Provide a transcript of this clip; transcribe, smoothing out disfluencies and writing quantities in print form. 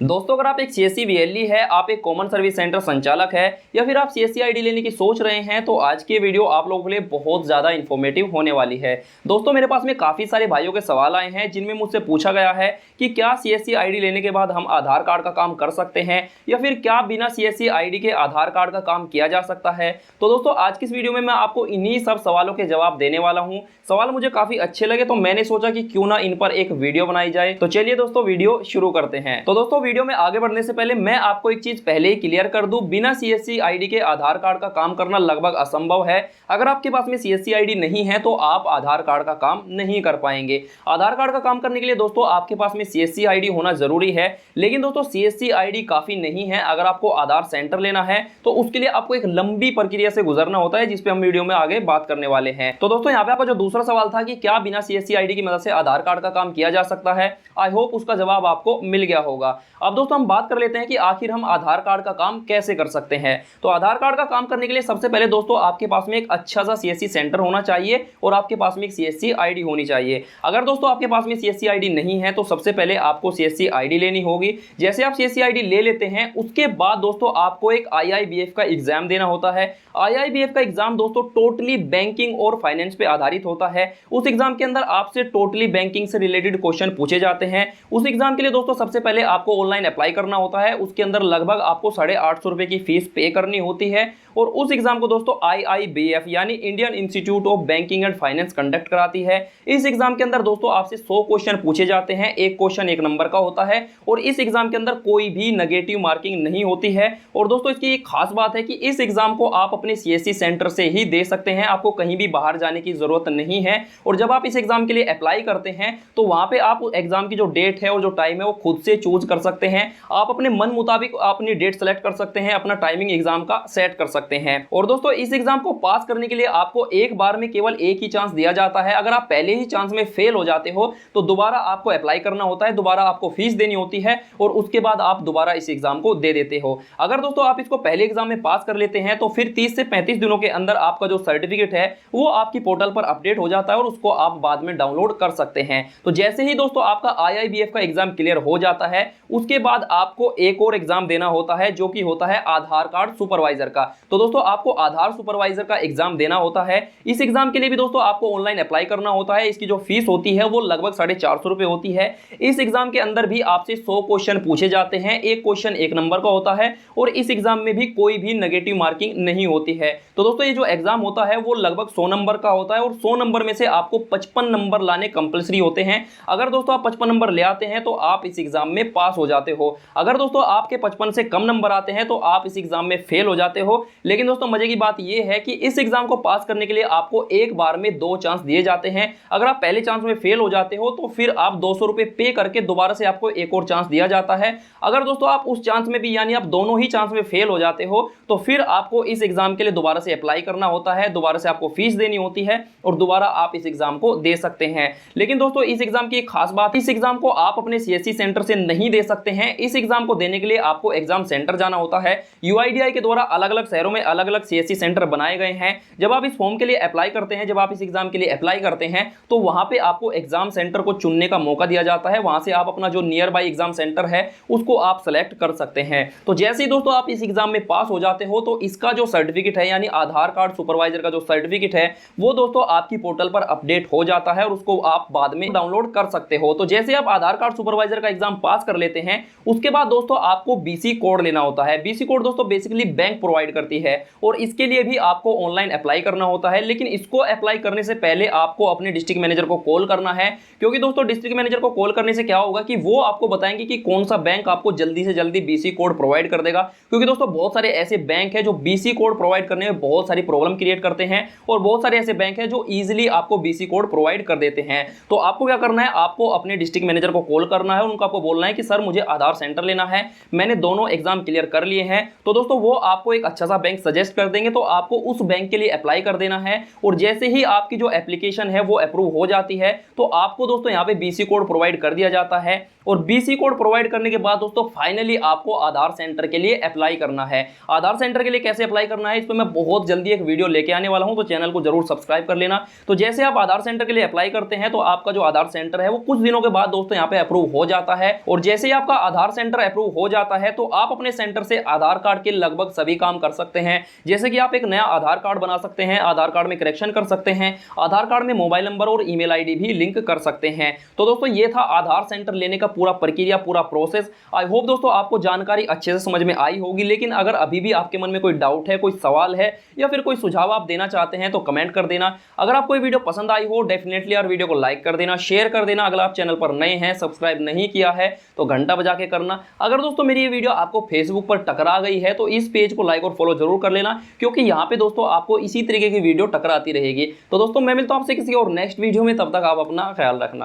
दोस्तों, अगर आप एक सीएससी वीएलई है, आप एक कॉमन सर्विस सेंटर संचालक है या फिर आप सीएससी आईडी लेने की सोच रहे हैं तो आज की वीडियो आप लोगों के लिए बहुत ज़्यादा इन्फॉर्मेटिव होने वाली है। दोस्तों, मेरे पास में काफ़ी सारे भाइयों के सवाल आए हैं जिनमें मुझसे पूछा गया है कि क्या सीएससी आईडी लेने के बाद हम आधार कार्ड का काम कर सकते हैं या फिर क्या बिना सीएससी आईडी के आधार कार्ड का काम किया जा सकता है। तो दोस्तों, आज की इस वीडियो में मैं आपको इन्हीं सब सवालों के जवाब देने वाला हूँ। सवाल मुझे काफ़ी अच्छे लगे तो मैंने सोचा कि क्यों ना इन पर एक वीडियो बनाई जाए। तो चलिए दोस्तों, वीडियो शुरू करते हैं। तो दोस्तों, वीडियो में आगे बढ़ने से पहले मैं आपको एक चीज पहले ही क्लियर कर दूं, बिना सीएससी आईडी के आधार कार्ड का काम करना लगभग असंभव है। अगर आपके पास में सीएससी आईडी नहीं है तो आप आधार कार्ड का काम नहीं कर पाएंगे। आधार कार्ड का काम करने के लिए दोस्तों आपके पास में सीएससी आईडी होना जरूरी है, लेकिन दोस्तों सीएससी आईडी काफी नहीं है। अगर आपको आधार सेंटर लेना है तो उसके लिए आपको एक लंबी प्रक्रिया से गुजरना होता है, जिसपे हम वीडियो में आगे बात करने वाले हैं। तो दोस्तों, यहाँ पे आपका जो दूसरा सवाल था कि क्या बिना सीएससी आईडी की मदद से आधार कार्ड का काम किया जा सकता है, आई होप उसका जवाब आपको मिल गया होगा। अब दोस्तों, हम बात कर लेते हैं कि आखिर हम आधार कार्ड का काम कैसे कर सकते हैं। तो आधार कार्ड का काम करने के लिए सबसे पहले दोस्तों आपके पास में एक अच्छा सा सीएससी सेंटर होना चाहिए और आपके पास में एक सीएससी आईडी होनी चाहिए। अगर दोस्तों आपके पास में सीएससी आईडी नहीं है तो सबसे पहले आपको सीएससी आईडी लेनी होगी। जैसे आप सीएससी आईडी ले लेते हैं उसके बाद दोस्तों आपको एक आईआईबीएफ का एग्जाम देना होता है। आईआईबीएफ का एग्जाम दोस्तों टोटली बैंकिंग और फाइनेंस पे आधारित होता है। उस एग्जाम के अंदर आपसे टोटली बैंकिंग से रिलेटेड क्वेश्चन पूछे जाते हैं। उस एग्जाम के लिए दोस्तों सबसे पहले आपको ऑनलाइन अप्लाई करना होता है। उसके अंदर लगभग आपको 850 रुपए की फीस पे करनी होती है और उस एग्जाम को दोस्तों आईआईबीएफ यानी Indian institute of banking and finance conduct कराती है। इस एग्जाम के अंदर दोस्तों आपसे 100 क्वेश्चन पूछे जाते हैं। एक क्वेश्चन 1 नंबर का होता है और इस एग्जाम के अंदर कोई भी नेगेटिव मार्किंग नहीं होती है। और दोस्तों इसकी एक खास बात है कि इस एग्जाम को आप अपने सीएससी सेंटर से ही दे सकते हैं, आपको कहीं भी बाहर जाने की जरूरत नहीं है। और जब आप इस एग्जाम के लिए अप्लाई करते हैं तो वहां पे आप एग्जाम की जो डेट है और जो टाइम है वो खुद से चूज कर सकते हैं। आप अपने मन मुताबिक अपनी डेट सेलेक्ट कर सकते हैं, अपना टाइमिंग एग्जाम का सेट कर सकते हैं। और दोस्तों इस एग्जाम को पास करने के लिए आपको एक बार में केवल एक ही चांस दिया जाता है। अगर आप पहले ही चांस में फेल हो जाते हो तो दोबारा आपको अप्लाई करना होता है, दोबारा आपको फीस देनी होती है और उसके बाद आप दोबारा इस एग्जाम को दे देते हो। अगर दोस्तों आप इसको पहले एग्जाम में पास कर लेते हैं तो फिर 30 से 35 दिनों के अंदर आपका जो सर्टिफिकेट है वो आपकी पोर्टल पर अपडेट हो जाता है और उसको आप बाद में डाउनलोड कर सकते हैं। तो जैसे ही दोस्तों आपका आईआईबीएफ का एग्जाम क्लियर हो जाता है उसके बाद आपको एक और एग्जाम देना होता है जो कि होता है आधार कार्ड सुपरवाइजर का। तो दोस्तों आपको आधार सुपरवाइजर का एग्जाम देना होता है। इस एग्जाम के लिए भी दोस्तों आपको ऑनलाइन अप्लाई करना होता है। इसकी जो फीस होती है वो लगभग 450 रुपए होती है। इस एग्जाम के अंदर भी आपसे 100 क्वेश्चन पूछे जाते हैं। एक क्वेश्चन 1 नंबर का होता है और इस एग्जाम में भी कोई भी नेगेटिव मार्किंग नहीं होती है। तो दोस्तों ये जो एग्जाम होता है वो लगभग 100 नंबर का होता है और 100 नंबर में से आपको 55 नंबर लाने कंपलसरी होते हैं। अगर दोस्तों आप 55 नंबर ले आते हैं तो आप इस एग्जाम में पास हो जाते हो। अगर दोस्तों आपके 55 से कम नंबर आते हैं तो आप इस एग्जाम में फेल हो जाते हो। लेकिन दोस्तों मजे की बात यह है कि इस एग्जाम को पास करने के लिए आपको एक बार में 2 चांस दिए जाते हैं। अगर आप पहले चांस में फेल हो जाते हो तो फिर आप 200 रुपए पे करके दोबारा से आपको एक और चांस दिया जाता है। अगर दोस्तों आप उस चांस में भी यानी आप दोनों ही चांस में फेल हो जाते हो तो फिर आपको इस एग्जाम के लिए दोबारा से अप्लाई करना होता है, दोबारा से आपको फीस देनी होती है और दोबारा आप इस एग्जाम को दे सकते हैं। लेकिन दोस्तों इस एग्जाम की एक खास बात, इस एग्जाम को आप अपने सीएससी सेंटर से नहीं दे सकते हैं। इस एग्जाम को देने के लिए आपको एग्जाम सेंटर जाना होता है। यूआईडीआई के द्वारा अलग अलग शहरों में अलग अलग सीएससी सेंटर बनाए गए हैं। जब आप इस फॉर्म के लिए अप्लाई करते हैं, जब आप इस एग्जाम के लिए अप्लाई करते हैं तो वहां पे आपको एग्जाम सेंटर को चुनने का मौका दिया जाता है। वहां से आप अपना जो नियर बाई एग्जाम सेंटर है उसको आप सेलेक्ट कर सकते हैं। तो जैसे ही दोस्तों आप इस एग्जाम में पास हो जाते हो तो इसका जो सर्टिफिकेट है यानी आधार कार्ड सुपरवाइजर का जो सर्टिफिकेट है वो दोस्तों आपकी पोर्टल पर अपडेट हो जाता है और उसको आप बाद में डाउनलोड कर सकते हो। तो जैसे आप आधार कार्ड सुपरवाइजर का एग्जाम पास कर लेते हैं उसके बाद दोस्तों आपको बीसी कोड लेना होता है। बीसी कोड दोस्तों बेसिकली बैंक प्रोवाइड करती है और इसके लिए भी आपको ऑनलाइन अप्लाई करना होता है। लेकिन इसको अप्लाई करने से पहले आपको अपने डिस्ट्रिक्ट मैनेजर को कॉल करना है, क्योंकि दोस्तों डिस्ट्रिक्ट मैनेजर को कॉल करने से क्या होगा कि वो आपको बताएंगे कि कौन सा बैंक आपको जल्दी से जल्दी बीसी कोड प्रोवाइड कर देगा। क्योंकि दोस्तों बहुत सारे ऐसे बैंक है जो बीसी कोड प्रोवाइड करने में बहुत सारी प्रॉब्लम क्रिएट करते हैं और बहुत सारे ऐसे बैंक है जो इजीली आपको बीसी कोड प्रोवाइड कर देते हैं। तो आपको क्या करना है, आपको अपने डिस्ट्रिक्ट मैनेजर को कॉल करना है, उनको आपको बोलना है कि सर मुझे आधार सेंटर लेना है, मैंने दोनों एग्जाम क्लियर कर लिए हैं। तो दोस्तों वो आपको एक अच्छा सा बैंक सजेस्ट कर देंगे, तो आपको उस बैंक के लिए अप्लाई कर देना है। और जैसे ही आपकी जो एप्लीकेशन है वो अप्रूव हो जाती है तो आपको दोस्तों यहाँ पे बीसी कोड प्रोवाइड कर दिया जाता है। और बीसी कोड प्रोवाइड करने के बाद दोस्तों फाइनली आपको आधार सेंटर के लिए अप्लाई करना है। आधार सेंटर के लिए कैसे अप्लाई करना है इस पर मैं बहुत जल्दी एक वीडियो लेके आने वाला हूं, तो चैनल को जरूर सब्सक्राइब कर लेना। तो जैसे आप आधार सेंटर के लिए अप्लाई करते हैं तो आपका जो आधार सेंटर है वो कुछ दिनों के बाद दोस्तों यहाँ पे अप्रूव हो जाता है, और जैसे ही आपका आधार सेंटर अप्रूव हो जाता है तो आप अपने सेंटर से आधार कार्ड के लगभग सभी काम कर सकते हैं। जैसे कि आप एक नया आधार कार्ड बना सकते हैं, आधार कार्ड में करेक्शन कर सकते हैं, आधार कार्ड में मोबाइल नंबर और ईमेल आईडी भी लिंक कर सकते हैं। तो दोस्तों ये था आधार सेंटर लेने का पूरा प्रक्रिया, पूरा प्रोसेस। आई होप दोस्तों आपको जानकारी अच्छे से समझ में आई होगी, लेकिन अगर अभी भी आपके मन में कोई डाउट है, कोई सवाल है या फिर कोई सुझाव आप देना चाहते हैं तो कमेंट कर देना। अगर आपको ये वीडियो पसंद आई हो डेफिनेटली यार वीडियो को लाइक कर देना, शेयर कर देना। अगर आप चैनल पर नए हैं, सब्सक्राइब नहीं किया है तो घंटा बजा के करना। अगर दोस्तों मेरी ये वीडियो आपको फेसबुक पर टकरा गई है तो इस पेज को लाइक और फॉलो जरूर कर लेना, क्योंकि यहाँ पे दोस्तों आपको इसी तरीके की वीडियो टकराती रहेगी। तो दोस्तों मैं मिलता हूं आपसे किसी और नेक्स्ट वीडियो में, तब तक आप अपना ख्याल रखना।